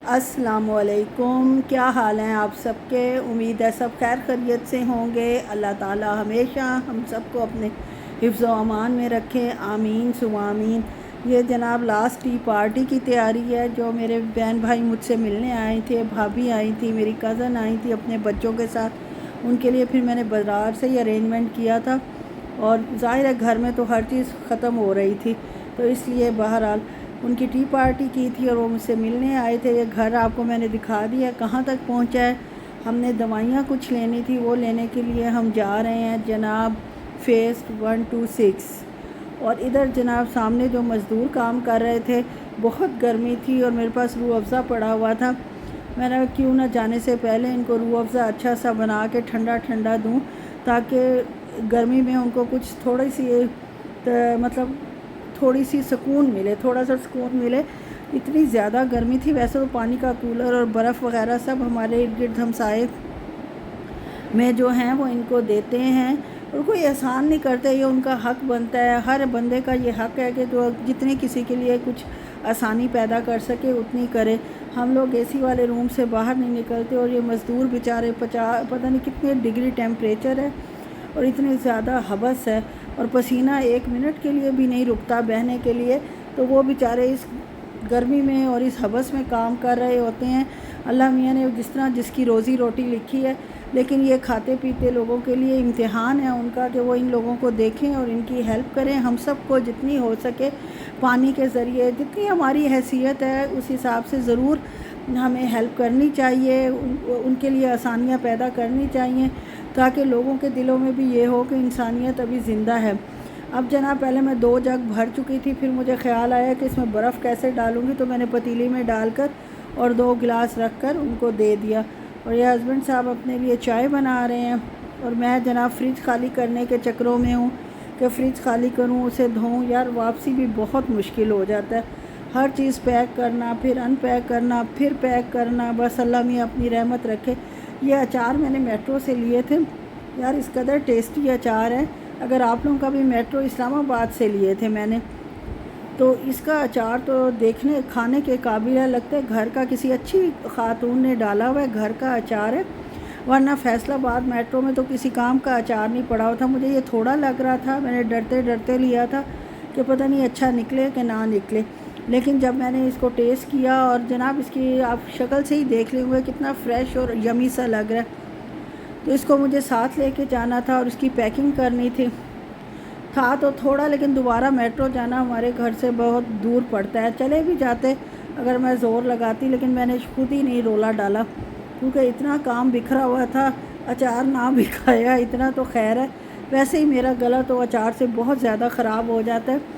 अस्सलामुअलैकुम, क्या हाल हैं आप सबके। उम्मीद है सब खैर खैरियत से होंगे। अल्लाह ताला हमेशा हम सबको अपने हिफ्ज़ व अमान में रखें, आमीन सुम्मा आमीन। ये जनाब लास्ट टी पार्टी की तैयारी है। जो मेरे बहन भाई मुझसे मिलने आए थे, भाभी आई थी, मेरी कज़न आई थी अपने बच्चों के साथ। उनके लिए फिर मैंने बाज़ार से ही अरेंजमेंट किया था और ज़ाहिर है घर में तो हर चीज़ ख़त्म हो रही थी, तो इसलिए बहरहाल उनकी टी पार्टी की थी और वो मुझसे मिलने आए थे। ये घर आपको मैंने दिखा दिया कहाँ तक पहुँचा है। हमने दवाइयाँ कुछ लेनी थी, वो लेने के लिए हम जा रहे हैं जनाब फेस 126। और इधर जनाब सामने जो मज़दूर काम कर रहे थे, बहुत गर्मी थी और मेरे पास रूह अफ़ज़ा पड़ा हुआ था। मैंने क्यों ना जाने से पहले इनको रूह अफ़ज़ा अच्छा सा बना के ठंडा ठंडा दूँ, ताकि गर्मी में उनको कुछ थोड़ी सी मतलब थोड़ी सी सुकून मिले, थोड़ा सा सुकून मिले। इतनी ज़्यादा गर्मी थी। वैसे तो पानी का कूलर और बर्फ़ वग़ैरह सब हमारे इर्द गिर्द हमसाए में जो हैं वो इनको देते हैं और कोई एहसान नहीं करते, ये उनका हक़ बनता है। हर बंदे का ये हक़ है कि जो जितनी किसी के लिए कुछ आसानी पैदा कर सके उतनी करे। हम लोग एसी वाले रूम से बाहर नहीं निकलते और ये मज़दूर बेचारे पता नहीं कितने डिग्री टेम्परेचर है और इतनी ज़्यादा हवस है और पसीना 1 मिनट के लिए भी नहीं रुकता बहने के लिए, तो वो बेचारे इस गर्मी में और इस हवस में काम कर रहे होते हैं। अल्लाह मियाँ ने जिस तरह जिसकी रोज़ी रोटी लिखी है, लेकिन ये खाते पीते लोगों के लिए इम्तिहान है उनका कि वो इन लोगों को देखें और इनकी हेल्प करें। हम सब को जितनी हो सके पानी के ज़रिए, जितनी हमारी हैसियत है उस हिसाब से ज़रूर हमें हेल्प करनी चाहिए, उनके लिए आसानियाँ पैदा करनी चाहिए, ताकि लोगों के दिलों में भी ये हो कि इंसानियत अभी ज़िंदा है। अब जनाब पहले मैं 2 जग भर चुकी थी, फिर मुझे ख़्याल आया कि इसमें बर्फ़ कैसे डालूँगी, तो मैंने पतीली में डालकर और 2 गिलास रख कर उनको दे दिया। और ये हस्बैंड साहब अपने लिए चाय बना रहे हैं और मैं जनाब फ्रिज खाली करने के चक्करों में हूँ कि फ़्रिज खाली करूँ, उसे धोऊँ। यार वापसी भी बहुत मुश्किल हो जाता है, हर चीज़ पैक करना, फिर अनपैक करना, फिर पैक करना। बस अल्लाह मियाँ अपनी रहमत रखे। ये अचार मैंने मेट्रो से लिए थे यार, इस कदर टेस्टी अचार है। अगर आप लोगों का भी मेट्रो इस्लामाबाद से लिए थे मैंने, तो इसका अचार तो देखने खाने के काबिल है। लगता है घर का किसी अच्छी खातून ने डाला हुआ है, घर का अचार है। वरना फैसलाबाद मेट्रो में तो किसी काम का अचार नहीं पड़ा हुआ था। मुझे ये थोड़ा लग रहा था, मैंने डरते डरते लिया था कि पता नहीं अच्छा निकले कि ना निकले। लेकिन जब मैंने इसको टेस्ट किया और जनाब इसकी आप शक्ल से ही देख ले हुए कितना फ़्रेश और यमी सा लग रहा है, तो इसको मुझे साथ लेके जाना था और इसकी पैकिंग करनी थी। था तो थोड़ा, लेकिन दोबारा मेट्रो जाना हमारे घर से बहुत दूर पड़ता है। चले भी जाते अगर मैं ज़ोर लगाती, लेकिन मैंने खुद ही नहीं रोला डाला क्योंकि इतना काम बिखरा हुआ था। अचार ना भी खाया इतना तो खैर है, वैसे ही मेरा गला तो अचार से बहुत ज़्यादा ख़राब हो जाता है।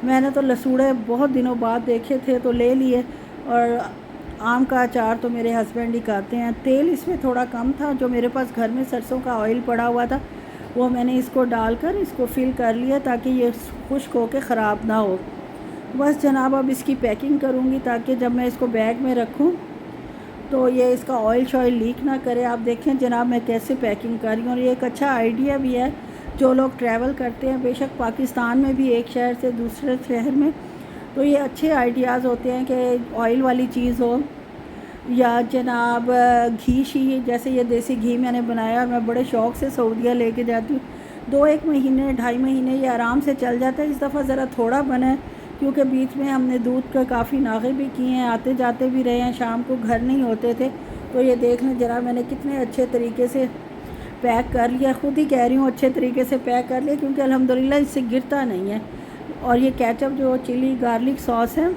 मैंने तो लसूड़े बहुत दिनों बाद देखे थे तो ले लिए, और आम का अचार तो मेरे हस्बैंड ही खाते हैं। तेल इसमें थोड़ा कम था, जो मेरे पास घर में सरसों का ऑयल पड़ा हुआ था वो मैंने इसको डालकर इसको फिल कर लिया ताकि ये खुश्क होकर ख़राब ना हो। बस जनाब अब इसकी पैकिंग करूँगी ताकि जब मैं इसको बैग में रखूँ तो ये इसका ऑयल शॉयल लीक ना करे। आप देखें जनाब मैं कैसे पैकिंग कर रही हूँ, और ये एक अच्छा आइडिया भी है जो लोग ट्रैवल करते हैं, बेशक पाकिस्तान में भी एक शहर से दूसरे शहर में, तो ये अच्छे आइडियाज़ होते हैं कि ऑयल वाली चीज़ हो या जनाब घी शी। जैसे ये देसी घी मैंने बनाया, मैं बड़े शौक़ से सऊदीया लेके जाती हूँ। 2-1 महीने 2.5 महीने ये आराम से चल जाता है। इस दफ़ा ज़रा थोड़ा बना है क्योंकि बीच में हमने दूध का काफ़ी नागे भी किए हैं, आते जाते भी रहे हैं, शाम को घर नहीं होते थे। तो ये देख लें ज़रा मैंने कितने अच्छे तरीके से पैक कर लिया, ख़ुद ही कह रही हूँ अच्छे तरीके से पैक कर लिया क्योंकि अल्हम्दुलिल्लाह इससे गिरता नहीं है। और ये केचप जो चिली गार्लिक सॉस है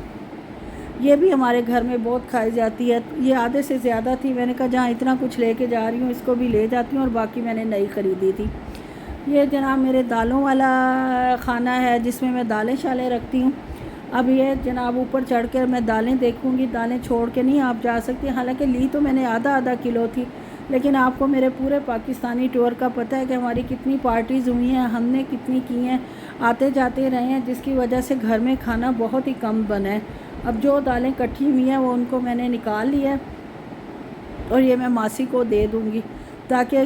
ये भी हमारे घर में बहुत खाई जाती है। ये आधे से ज़्यादा थी, मैंने कहा जहाँ इतना कुछ लेके जा रही हूँ इसको भी ले जाती हूँ, और बाकी मैंने नई ख़रीदी थी। ये जनाब मेरे दालों वाला खाना है जिसमें मैं दालें शालें रखती हूँ। अब ये जनाब ऊपर चढ़ कर मैं दालें देखूँगी, दालें छोड़ के नहीं आप जा सकती। हालांकि ली तो मैंने आधा किलो थी, लेकिन आपको मेरे पूरे पाकिस्तानी टूर का पता है कि हमारी कितनी पार्टीज़ हुई हैं, हमने कितनी की हैं, आते जाते रहे हैं, जिसकी वजह से घर में खाना बहुत ही कम बना है। अब जो दालें इकट्ठी हुई हैं वो उनको मैंने निकाल लिया है और ये मैं मासी को दे दूँगी ताकि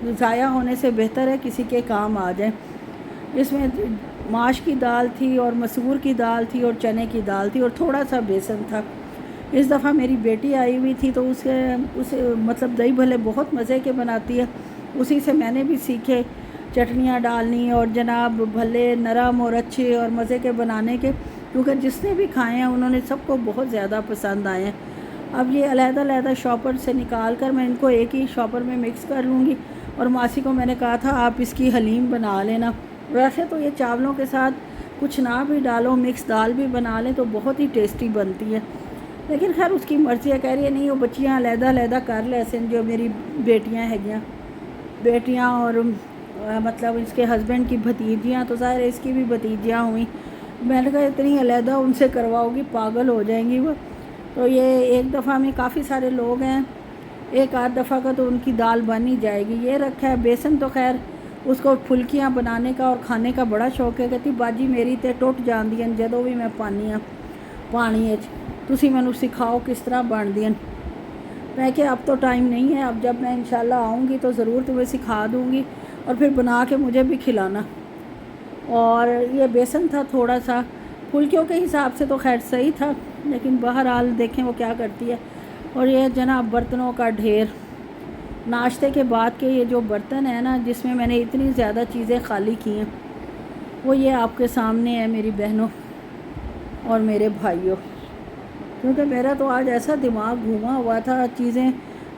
ज़ाया होने से बेहतर है किसी के काम आ जाए। इसमें माश की दाल थी और मसूर की दाल थी और चने की दाल थी और थोड़ा सा बेसन था। इस दफ़ा मेरी बेटी आई हुई थी तो उसे मतलब दही भल्ले बहुत मज़े के बनाती है, उसी से मैंने भी सीखे चटनियाँ डालनी और जनाब भल्ले नरम और अच्छे और मज़े के बनाने के, क्योंकि जिसने भी खाए हैं उन्होंने सबको बहुत ज़्यादा पसंद आए हैं। अब ये अलहदा शॉपर से निकाल कर मैं इनको एक ही शॉपर में मिक्स कर लूँगी। और मासी को मैंने कहा था आप इसकी हलीम बना लेना। वैसे तो ये चावलों के साथ कुछ ना भी डालो, मिक्स दाल भी बना लें तो बहुत ही टेस्टी बनती है, लेकिन खैर उसकी मर्ज़ी है। कह रही है नहीं वो बच्चियाँ अलहदा कर ले, ऐसे जो मेरी बेटियाँ हैगियाँ बेटियाँ और मतलब इसके हस्बैंड की भतीजियाँ, तो ज़ाहिर है इसकी भी भतीजियाँ हुई। मैंने कहा इतनी अलहदा उनसे करवाओगी पागल हो जाएंगी वो। तो ये एक दफ़ा में काफ़ी सारे लोग हैं, एक आध दफ़ा का तो उनकी दाल बन ही जाएगी। ये रखा है बेसन, तो खैर उसको फुल्कियाँ बनाने का और खाने का बड़ा शौक है। कहती बाजी मेरी तो टुट जाती है जदों भी मैं पानी पानी तुसी मैनू सिखाओ किस तरह बनती हैं। मैं कि अब तो टाइम नहीं है, अब जब मैं इंशाल्लाह आऊँगी तो ज़रूर तुम्हें सिखा दूँगी और फिर बना के मुझे भी खिलाना। और ये बेसन था थोड़ा सा, फुल्कियों के हिसाब से तो खैर सही था, लेकिन बहरहाल देखें वो क्या करती है। और ये जनाब बर्तनों का ढेर, नाश्ते के बाद के ये जो बर्तन है ना जिसमें मैंने इतनी ज़्यादा चीज़ें खाली की हैं, वो ये आपके सामने है मेरी बहनों और मेरे भाइयों। क्योंकि मेरा तो आज ऐसा दिमाग घूमा हुआ था चीज़ें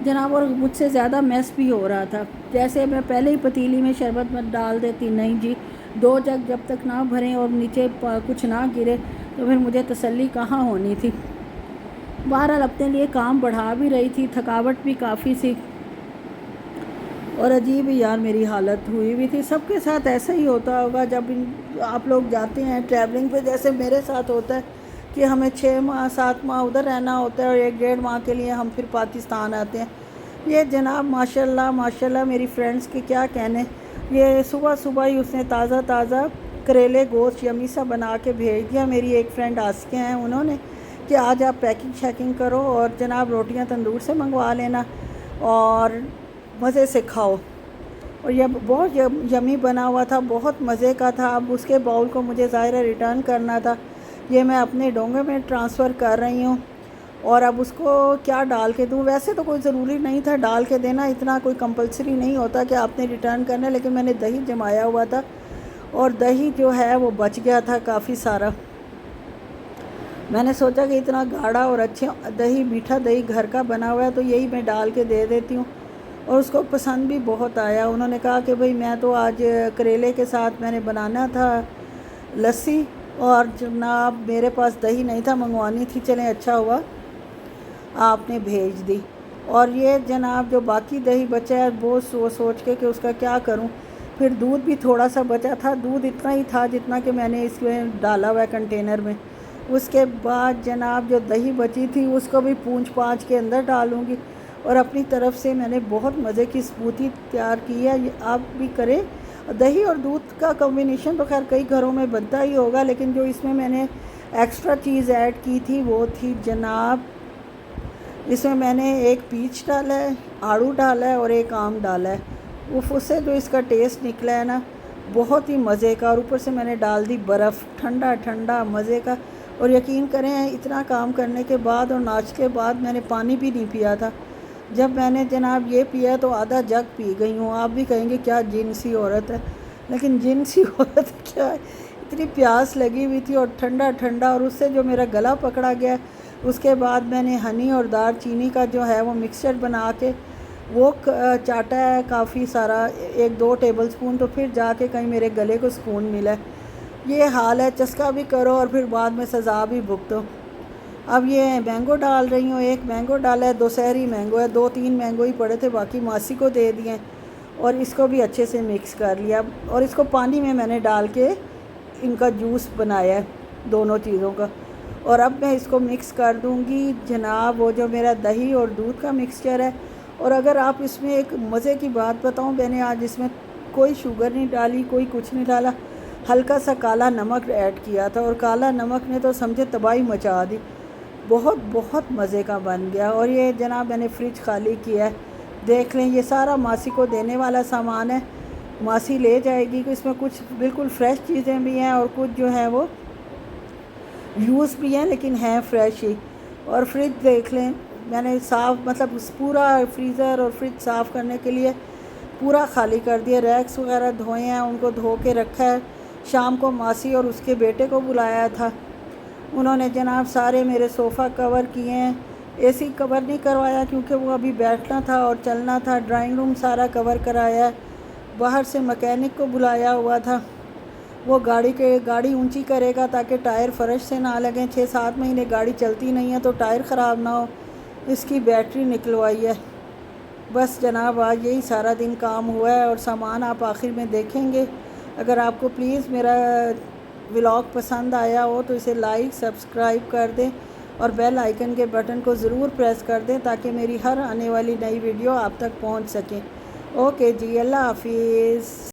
जनाब, और मुझसे ज़्यादा मैस भी हो रहा था। जैसे मैं पहले ही पतीली में शरबत मत डाल देती, नहीं जी 2 जग जब तक ना भरें और नीचे कुछ ना गिरे तो फिर मुझे तसल्ली कहाँ होनी थी। बहरहाल अपने लिए काम बढ़ा भी रही थी, थकावट भी काफ़ी सी और अजीब ही यार मेरी हालत हुई भी थी। सबके साथ ऐसा ही होता होगा जब आप लोग जाते हैं ट्रैवलिंग पे, जैसे मेरे साथ होता है कि हमें 6 माह 7 माह उधर रहना होता है और 1 डेढ़ माह के लिए हम फिर पाकिस्तान आते हैं। ये जनाब माशाल्लाह मेरी फ्रेंड्स के क्या कहने, ये सुबह सुबह ही उसने ताज़ा करेले गोश्त यमी सा बना के भेज दिया। मेरी एक फ्रेंड आसिया हैं, उन्होंने कि आज आप पैकिंग शैकिंग करो और जनाब रोटियां तंदूर से मंगवा लेना और मज़े से खाओ। और यह बहुत यमी बना हुआ था, बहुत मज़े का था। अब उसके बाउल को मुझे ज़ाहिर रिटर्न करना था, ये मैं अपने डोंगे में ट्रांसफ़र कर रही हूँ। और अब उसको क्या डाल के दूँ, वैसे तो कोई ज़रूरी नहीं था डाल के देना, इतना कोई कंपलसरी नहीं होता कि आपने रिटर्न करना है, लेकिन मैंने दही जमाया हुआ था और दही जो है वो बच गया था काफ़ी सारा। मैंने सोचा कि इतना गाढ़ा और अच्छे दही, मीठा दही घर का बना हुआ है तो यही मैं डाल के दे देती हूँ। और उसको पसंद भी बहुत आया। उन्होंने कहा कि भाई मैं तो आज करेले के साथ मैंने बनाना था लस्सी और जनाब मेरे पास दही नहीं था, मंगवानी थी, चलें अच्छा हुआ आपने भेज दी। और ये जनाब जो बाकी दही बचा है वो सोच के कि उसका क्या करूं। फिर दूध भी थोड़ा सा बचा था, दूध इतना ही था जितना कि मैंने इसमें डाला हुआ है कंटेनर में। उसके बाद जनाब जो दही बची थी उसको भी पूंछ पाँच के अंदर डालूँगी। और अपनी तरफ से मैंने बहुत मज़े की स्मूथी तैयार की है, ये आप भी करें। दही और दूध का कॉम्बिनेशन तो खैर कई घरों में बनता ही होगा, लेकिन जो इसमें मैंने एक्स्ट्रा चीज़ ऐड की थी वो थी जनाब, इसमें मैंने एक पीच डाला है, आड़ू डाला है और एक आम डाला है। उससे जो इसका टेस्ट निकला है ना बहुत ही मज़े का। और ऊपर से मैंने डाल दी बर्फ़, ठंडा ठंडा मज़े का। और यकीन करें इतना काम करने के बाद और नाश्ते के बाद मैंने पानी भी नहीं पिया था। जब मैंने जनाब ये पिया तो आधा जग पी गई हूँ। आप भी कहेंगे क्या जिनसी औरत है, लेकिन जिनसी औरत क्या है, इतनी प्यास लगी हुई थी और ठंडा ठंडा, और उससे जो मेरा गला पकड़ा गया। उसके बाद मैंने हनी और दार चीनी का जो है वो मिक्सचर बना के वो चाटा है काफ़ी सारा, 1-2 टेबलस्पून, तो फिर जाके कहीं मेरे गले को सुकून मिला। ये हाल है, चस्का भी करो और फिर बाद में सज़ा भी भुगतो। अब ये मैंगो डाल रही हूँ, एक मैंगो डाला है, दोशहरी मैंगो है, 2-3 मैंगो ही पड़े थे, बाकी मासी को दे दिए। और इसको भी अच्छे से मिक्स कर लिया और इसको पानी में मैंने डाल के इनका जूस बनाया है दोनों चीज़ों का। और अब मैं इसको मिक्स कर दूँगी जनाब वो जो मेरा दही और दूध का मिक्सचर है। और अगर आप इसमें एक मज़े की बात बताऊँ, मैंने आज इसमें कोई शुगर नहीं डाली, कोई कुछ नहीं डाला, हल्का सा काला नमक ऐड किया था और काला नमक ने तो समझे तबाही मचा दी। बहुत मज़े का बन गया। और ये जनाब मैंने फ्रिज खाली किया है, देख लें, ये सारा मासी को देने वाला सामान है, मासी ले जाएगी। कि इसमें कुछ बिल्कुल फ़्रेश चीज़ें भी हैं और कुछ जो है वो यूज़ भी हैं लेकिन हैं फ़्रेश ही। और फ्रिज देख लें, मैंने साफ़ मतलब उस पूरा फ्रीज़र और फ्रिज साफ़ करने के लिए पूरा खाली कर दिया। रैक्स वगैरह धोए हैं, उनको धो के रखा है। शाम को मासी और उसके बेटे को बुलाया था, उन्होंने जनाब सारे मेरे सोफ़ा कवर किए हैं। एसी कवर नहीं करवाया क्योंकि वो अभी बैठना था और चलना था। ड्राइंग रूम सारा कवर कराया है। बाहर से मैकेनिक को बुलाया हुआ था, वो गाड़ी ऊंची करेगा ताकि टायर फर्श से ना लगें। 6-7 महीने गाड़ी चलती नहीं है तो टायर ख़राब ना हो, इसकी बैटरी निकलवाई है। बस जनाब आज यही सारा दिन काम हुआ है और सामान आप आखिर में देखेंगे। अगर आपको प्लीज़ मेरा व्लॉग पसंद आया हो तो इसे लाइक सब्सक्राइब कर दें और बेल आइकन के बटन को ज़रूर प्रेस कर दें ताकि मेरी हर आने वाली नई वीडियो आप तक पहुंच सके। ओके जी, अल्लाह हाफिज़।